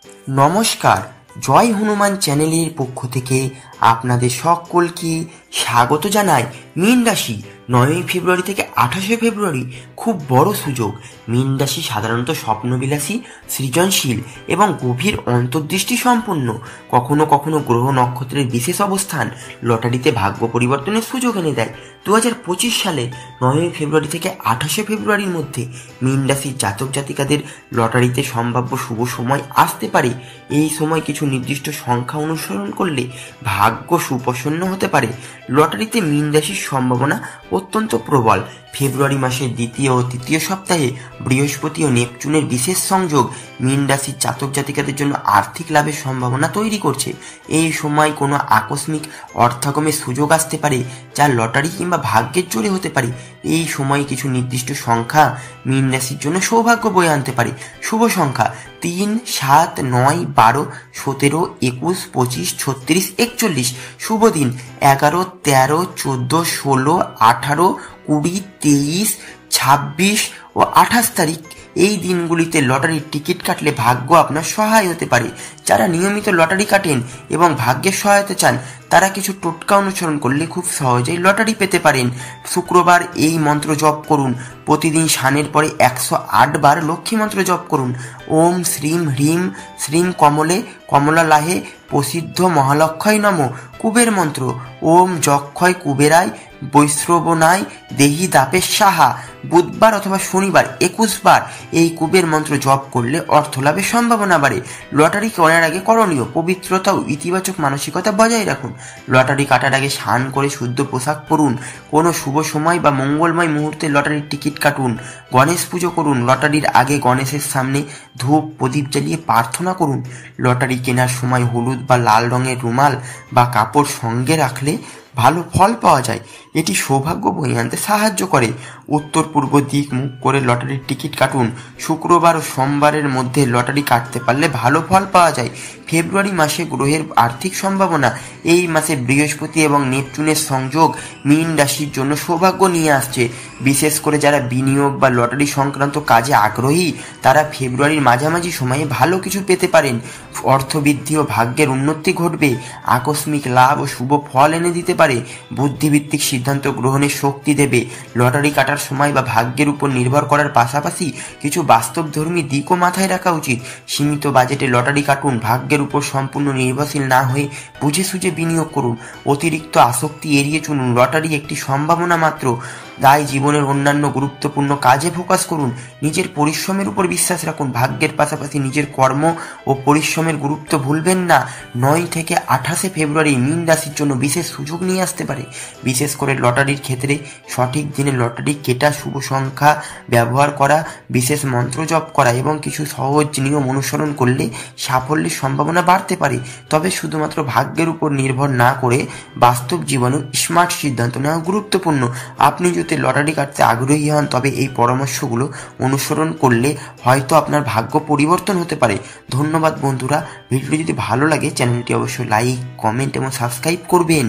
নমস্কার, জয় হনুমান চ্যানেলের পক্ষ থেকে আপনাদের সকলকে স্বাগত জানাই। মীন রাশি 9ই ফেব্রুয়ারি থেকে 28শে ফেব্রুয়ারি খুব বড় সুযোগ। মীন রাশি সাধারণত স্বপ্নবিলাসী, সৃজনশীল এবং গভীর অন্তর্দৃষ্টি সম্পন্ন। কখনো কখনো গ্রহ নক্ষত্রের বিশেষ অবস্থান লটারিতে ভাগ্য পরিবর্তনের সুযোগ এনে দেয়। 2025 সালে 9ই ফেব্রুয়ারি থেকে 28শে ফেব্রুয়ারির মধ্যে মীন রাশির জাতক জাতিকাদের লটারিতে সম্ভাব্য শুভ সময় আসতে পারে। এই সময় কিছু নির্দিষ্ট সংখ্যা অনুসরণ করলে ভাগ্য সুপ্রসন্ন হতে পারে। লটারিতে মীন রাশির সম্ভাবনা অত্যন্ত প্রবল। ফেব্রুয়ারি মাসের দ্বিতীয় ও তৃতীয় সপ্তাহে বৃহস্পতি ও নেপচুনের বিশেষ সংযোগ মীন রাশির জাতক জাতিকাদের জন্য আর্থিক লাভের সম্ভাবনা তৈরি করছে। এই সময় কোনো আকস্মিক অর্থাগমের সুযোগ আসতে পারে, যা লটারি কিংবা ভাগ্যের জোরে হতে পারে। এই সময় কিছু নির্দিষ্ট সংখ্যা মীন রাশির জন্য সৌভাগ্য বয়ে আনতে পারে। শুভ সংখ্যা 3, 7, 9, 12, 17, 21, 25, 36, 41। শুভ দিন 11, 13, 14, 16, 18, 20, 23, 26 ও 28 তারিখ। এই দিনগুলিতে লটারির টিকিট কাটলে ভাগ্য আপনার সহায় হতে পারে। যারা নিয়মিত লটারি কাটেন এবং ভাগ্যের সহায়তা চান, তারা কিছু টোটকা অনুসরণ করলে খুব সহজেই লটারি পেতে পারেন। শুক্রবার এই মন্ত্র জপ করুন। প্রতিদিন স্নানের পরে 108 বার লক্ষ্মী মন্ত্র জপ করুন। ওম শ্রীম হ্রিম শ্রীম কমলে কমলালাহে প্রসিদ্ধ মহালক্ষয় নম। কুবের মন্ত্র ওম যক্ষয় কুবেরায় বৈশ্রবনায় দেহি দাপের সাহা। বুধবার অথবা শনিবার 21 বার এই কুবের মন্ত্র জপ করলে অর্থলাভের সম্ভাবনা বাড়ে। লটারি কেনার আগে করণীয়: পবিত্রতা ও ইতিবাচক মানসিকতা বজায় রাখুন। লটারি কাটার আগে স্নান করে শুদ্ধ পোশাক পরুন। কোনো শুভ সময় বা মঙ্গলময় মুহূর্তে লটারির টিকিট কাটুন। গণেশ পুজো করুন। লটারির আগে গণেশের সামনে ধূপ প্রদীপ জ্বালিয়ে প্রার্থনা করুন। লটারি কেনার সময় হলুদ বা লাল রঙের রুমাল বা কাপড় সঙ্গে রাখলে ভালো ফল পাওয়া যায়। এটি সৌভাগ্য বয়ে আনতে সাহায্য করে। উত্তর পূর্ব দিক মুখ করে লটারির টিকিট কাটুন। শুক্রবার ও সোমবারের মধ্যে লটারি কাটতে পারলে ভালো ফল পাওয়া যায়। ফেব্রুয়ারি মাসে গ্রহের আর্থিক সম্ভাবনা: এই মাসে বৃহস্পতি এবং নেপচুনের সংযোগ মীন রাশির জন্য সৌভাগ্য নিয়ে আসছে। বিশেষ করে যারা বিনিয়োগ বা লটারি সংক্রান্ত কাজে আগ্রহী, তারা ফেব্রুয়ারির মাঝামাঝি সময়ে ভালো কিছু পেতে পারেন। অর্থবৃদ্ধি ও ভাগ্যের উন্নতি ঘটবে। আকস্মিক লাভ ও শুভ ফল এনে দিতে পারে। বুদ্ধিভিত্তিক সিদ্ধান্ত গ্রহণের শক্তি দেবে। লটারি কাটার সময় বা ভাগ্যের উপর নির্ভর করার পাশাপাশি কিছু বাস্তবধর্মী দিকও মাথায় রাখা উচিত। সীমিত বাজেটে লটারি কাটুন। ভাগ্যের উপর সম্পূর্ণ নির্ভরশীল না হয়ে বুঝে সুঝে বিনিয়োগ করুন। অতিরিক্ত আসক্তি এড়িয়ে চলুন। লটারি একটি সম্ভাবনা মাত্র, তাই জীবনের অন্যান্য গুরুত্বপূর্ণ কাজে ফোকাস করুন। নিজের পরিশ্রমের উপর বিশ্বাস রাখুন। ভাগ্যের পাশাপাশি নিজের কর্ম ও পরিশ্রমের গুরুত্ব ভুলবেন না। 9 থেকে 28শে ফেব্রুয়ারি মীন রাশির জন্য বিশেষ সুযোগ নিয়ে আসতে পারে। বিশেষ করে লটারির ক্ষেত্রে সঠিক দিনে লটারি কেটা, শুভ সংখ্যা ব্যবহার করা, বিশেষ মন্ত্র জপ করা এবং কিছু সহজ নিয়ম অনুসরণ করলে সাফল্যের সম্ভাবনা বাড়তে পারে। তবে শুধুমাত্র ভাগ্যের উপর নির্ভর না করে বাস্তব জীবনে স্মার্ট সিদ্ধান্ত নেওয়া গুরুত্বপূর্ণ। আপনি যদি লটারি কাটতে আগ্রহী হন, তবে এই পরামর্শগুলো অনুসরণ করলে হয়তো আপনার ভাগ্য পরিবর্তন হতে পারে। ধন্যবাদ বন্ধুরা। ভিডিওটি যদি ভালো লাগে চ্যানেলটি অবশ্যই লাইক, কমেন্ট এবং সাবস্ক্রাইব করবেন।